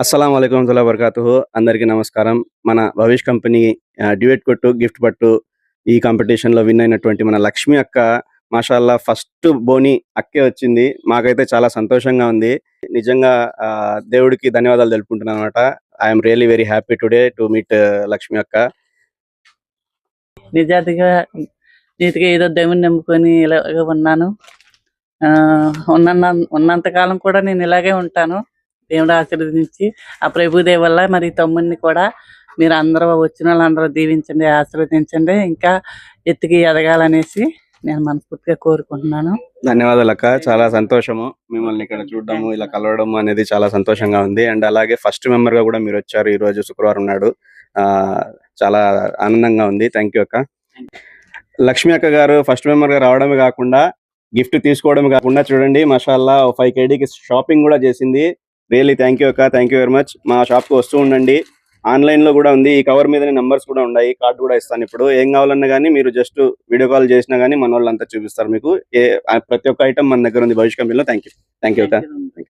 అస్సలం వాలేకుమ్ వరహమతుల్లాహి వబరకాతుహు. అందరికీ నమస్కారం. మన భవిష్ కంపెనీ డ్యూయెట్ కొట్టు గిఫ్ట్ పట్టు ఈ కాంపిటీషన్లో విన్ అయినటువంటి మన లక్ష్మి అక్క మాషాల్లా ఫస్ట్ బోని అక్కే వచ్చింది. మాకైతే చాలా సంతోషంగా ఉంది. నిజంగా దేవుడికి ధన్యవాదాలు తెలుపుకుంటున్నాను అనమాట. I'm really very happy today to meet Lakshmi అక్క. నిజాతిగా నీతిగా ఏదో దేవుని నమ్ముకొని ఇలాగ ఉన్నాను. ఉన్నంతకాలం కూడా నేను ఇలాగే ఉంటాను. దేవుడు ఆశీర్వదించి ఆ ప్రభుదేవి వల్ల మరి తమ్ముడిని కూడా మీరు అందరూ వచ్చిన వాళ్ళందరూ దీవించండి, ఆశీర్వదించండి, ఇంకా ఎత్తుకి ఎదగాలనేసి నేను మనస్ఫూర్తిగా కోరుకుంటున్నాను. ధన్యవాదాలు అక్క. చాలా సంతోషము మిమ్మల్ని ఇక్కడ చూడడము, ఇలా కలవడము అనేది చాలా సంతోషంగా ఉంది. అండ్ అలాగే ఫస్ట్ మెంబర్ గా కూడా మీరు వచ్చారు ఈ రోజు శుక్రవారం నాడు. చాలా ఆనందంగా ఉంది. థ్యాంక్ యూ అక్క. లక్ష్మి అక్క గారు ఫస్ట్ మెంబర్ గా రావడమే కాకుండా గిఫ్ట్ తీసుకోవడమే కాకుండా చూడండి మాషాల్లా 5 KDకి షాపింగ్ కూడా చేసింది. రియల్లీ థ్యాంక్ యూ అక్క. Thank you very much. మా షాప్ కి వస్తూ ఉండండి. ఆన్లైన్ లో కూడా ఉంది. ఈ కవర్ మీద నంబర్స్ కూడా ఉన్నాయి. కార్డు కూడా ఇస్తాను. ఇప్పుడు ఏం కావాలన్నా కానీ మీరు జస్ట్ వీడియో కాల్ చేసినా కానీ మన వాళ్ళంతా చూపిస్తారు మీకు. ప్రతి ఒక్క ఐటమ్ మన దగ్గర ఉంది భవిష్య కంపెనీలో. థ్యాంక్ యూ అక్క.